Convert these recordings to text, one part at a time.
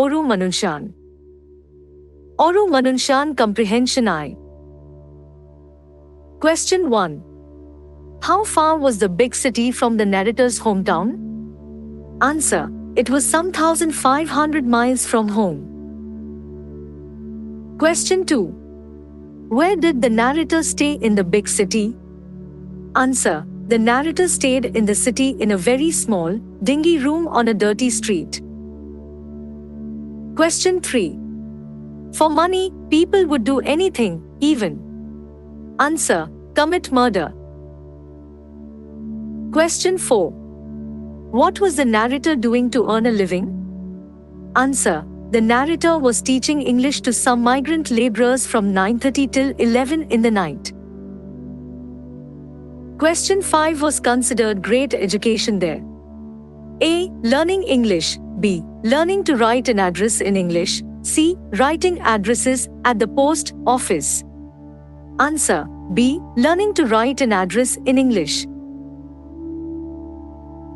Oru Manushyan. Oru Manushyan Comprehension I. Question 1. How far was the big city from the narrator's hometown? Answer. It was some 1,500 miles from home. Question 2. Where did the narrator stay in the big city? Answer. The narrator stayed in the city in a very small, dingy room on a dirty street. Question 3. For money, people would do anything, even. Answer. Commit murder. Question 4. What was the narrator doing to earn a living? Answer. The narrator was teaching English to some migrant laborers from 9:30 till 11 in the night. Question 5 was considered great education there. A. Learning English. B. Learning to write an address in English. C. Writing addresses at the post office. Answer. B. Learning to write an address in English.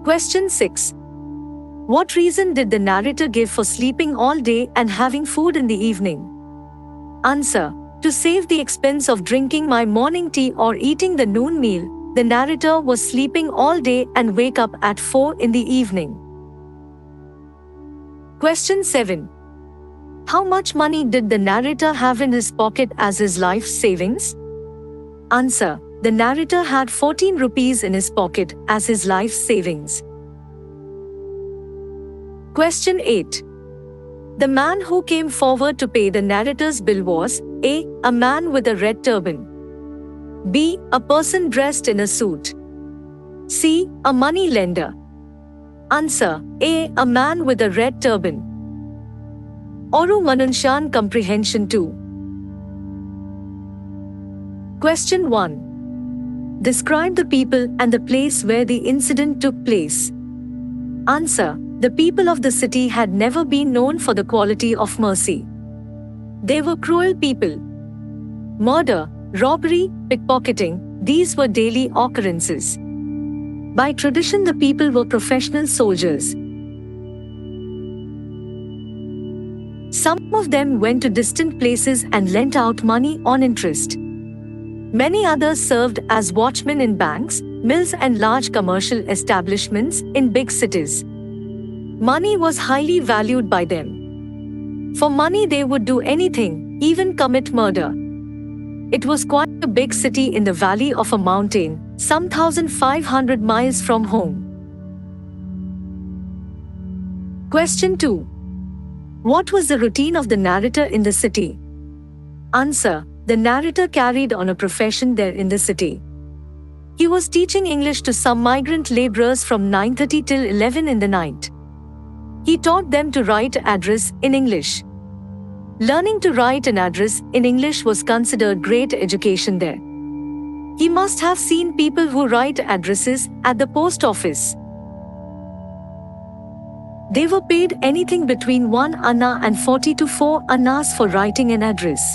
Question 6. What reason did the narrator give for sleeping all day and having food in the evening? Answer. To save the expense of drinking my morning tea or eating the noon meal, the narrator was sleeping all day and wake up at 4 in the evening. Question 7. How much money did the narrator have in his pocket as his life savings? Answer. The narrator had 14 rupees in his pocket as his life savings. Question 8. The man who came forward to pay the narrator's bill was A. A man with a red turban. B. A person dressed in a suit. C. A money lender. Answer. A. A man with a red turban. Oru Manushyan Comprehension 2. Question 1. Describe the people and the place where the incident took place. Answer. The people of the city had never been known for the quality of mercy. They were cruel people. Murder, robbery, pickpocketing, these were daily occurrences. By tradition, the people were professional soldiers. Some of them went to distant places and lent out money on interest. Many others served as watchmen in banks, mills and large commercial establishments in big cities. Money was highly valued by them. For money they would do anything, even commit murder. It was quite a big city in the valley of a mountain, some 1,500 miles from home. Question 2. What was the routine of the narrator in the city? Answer. The narrator carried on a profession there in the city. He was teaching English to some migrant laborers from 9:30 till 11 in the night. He taught them to write address in English. Learning to write an address in English was considered great education there. He must have seen people who write addresses at the post office. They were paid anything between 1 anna and 40 to 4 annas for writing an address.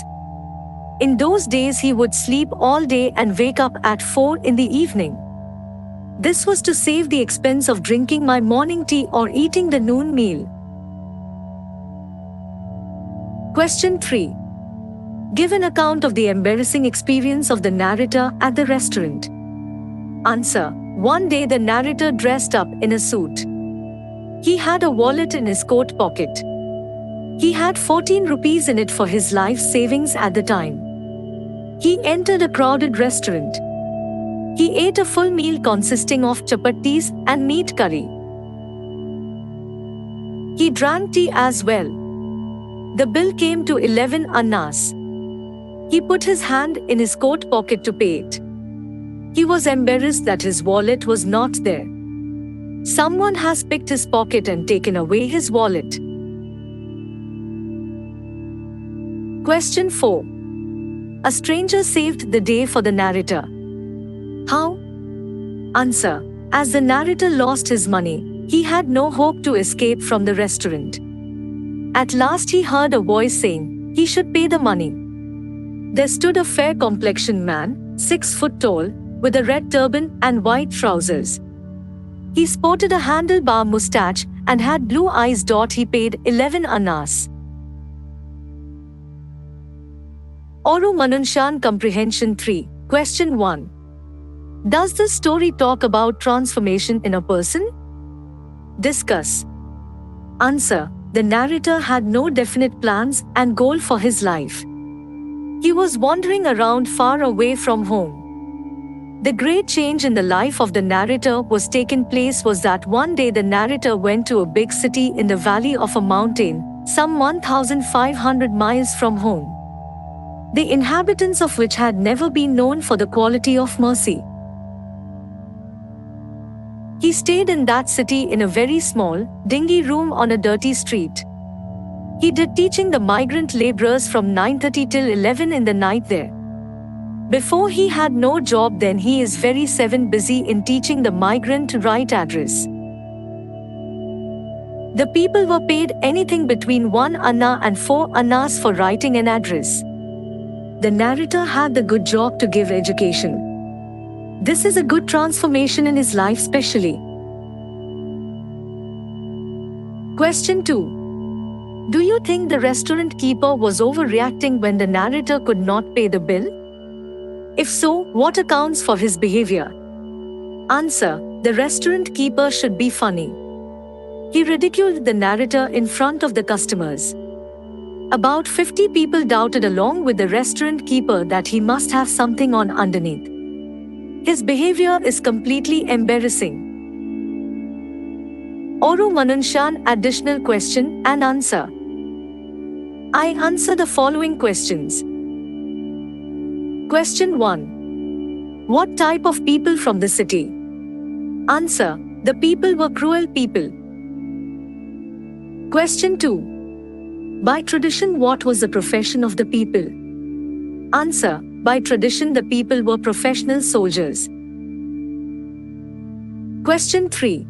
In those days he would sleep all day and wake up at 4 in the evening. This was to save the expense of drinking my morning tea or eating the noon meal. Question 3. Give an account of the embarrassing experience of the narrator at the restaurant. Answer. One day the narrator dressed up in a suit. He had a wallet in his coat pocket. He had 14 rupees in it for his life savings at the time. He entered a crowded restaurant. He ate a full meal consisting of chapatis and meat curry. He drank tea as well. The bill came to 11 annas. He put his hand in his coat pocket to pay it. He was embarrassed that his wallet was not there. Someone has picked his pocket and taken away his wallet. Question 4. A stranger saved the day for the narrator. How? Answer. As the narrator lost his money, he had no hope to escape from the restaurant. At last he heard a voice saying he should pay the money. There stood a fair-complexioned man, 6 foot tall, with a red turban and white trousers. He sported a handlebar mustache and had blue eyes. He paid 11 annas. Oru Manushyan Comprehension 3. Question 1. Does this story talk about transformation in a person? Discuss. Answer. The narrator had no definite plans and goal for his life. He was wandering around far away from home. The great change in the life of the narrator was taken place was that one day the narrator went to a big city in the valley of a mountain, some 1,500 miles from home, the inhabitants of which had never been known for the quality of mercy. He stayed in that city in a very small, dingy room on a dirty street. He did teaching the migrant laborers from 9:30 till 11 in the night there. Before he had no job, then he is very busy in teaching the migrant to write address. The people were paid anything between 1 anna and 4 annas for writing an address. The narrator had the good job to give education. This is a good transformation in his life specially. Question 2. Do you think the restaurant keeper was overreacting when the narrator could not pay the bill? If so, what accounts for his behavior? Answer. The restaurant keeper should be funny. He ridiculed the narrator in front of the customers. About 50 people doubted along with the restaurant keeper that he must have something on underneath. His behavior is completely embarrassing. Oru Manushyan additional question and answer. I answer the following questions. Question 1. What type of people from the city? Answer. The people were cruel people. Question 2. By tradition, what was the profession of the people? Answer. By tradition, the people were professional soldiers. Question 3.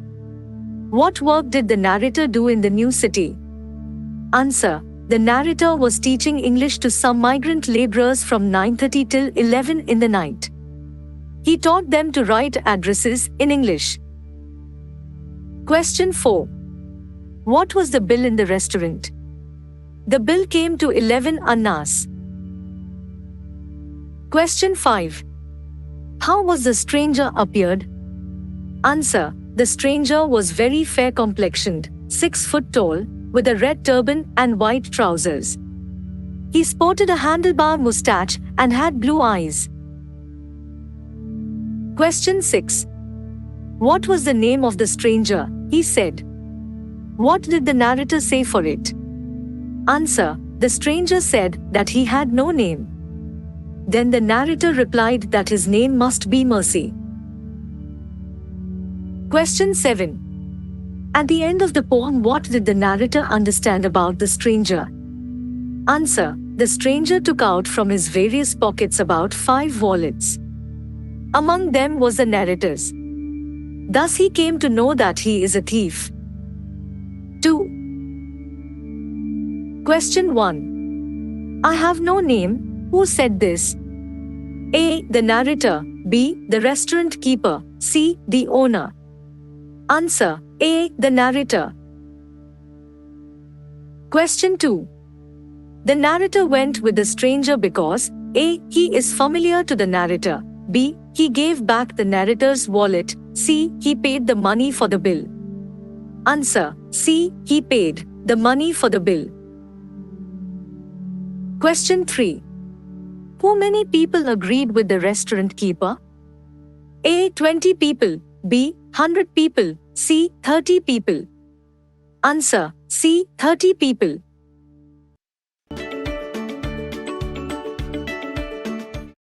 What work did the narrator do in the new city? Answer. The narrator was teaching English to some migrant laborers from 9:30 till 11 in the night. He taught them to write addresses in English. Question 4. What was the bill in the restaurant? The bill came to 11 annas. Question 5. How was the stranger appeared? Answer. The stranger was very fair complexioned, 6 foot tall, with a red turban and white trousers. He sported a handlebar moustache and had blue eyes. Question 6. What was the name of the stranger? He said. What did the narrator say for it? Answer. The stranger said that he had no name. Then the narrator replied that his name must be Mercy. Question 7. At the end of the poem, what did the narrator understand about the stranger? Answer. The stranger took out from his various pockets about 5 wallets. Among them was the narrator's. Thus he came to know that he is a thief. 2. Question 1. I have no name. Who said this? A. The narrator. B. The restaurant keeper. C. The owner. Answer. A. The narrator. Question 2. The narrator went with the stranger because A. He is familiar to the narrator. B. He gave back the narrator's wallet. C. He paid the money for the bill. Answer. C. He paid the money for the bill. Question 3. How many people agreed with the restaurant keeper? A. 20 people. B. 100 people. C. 30 people. Answer. C. 30 people.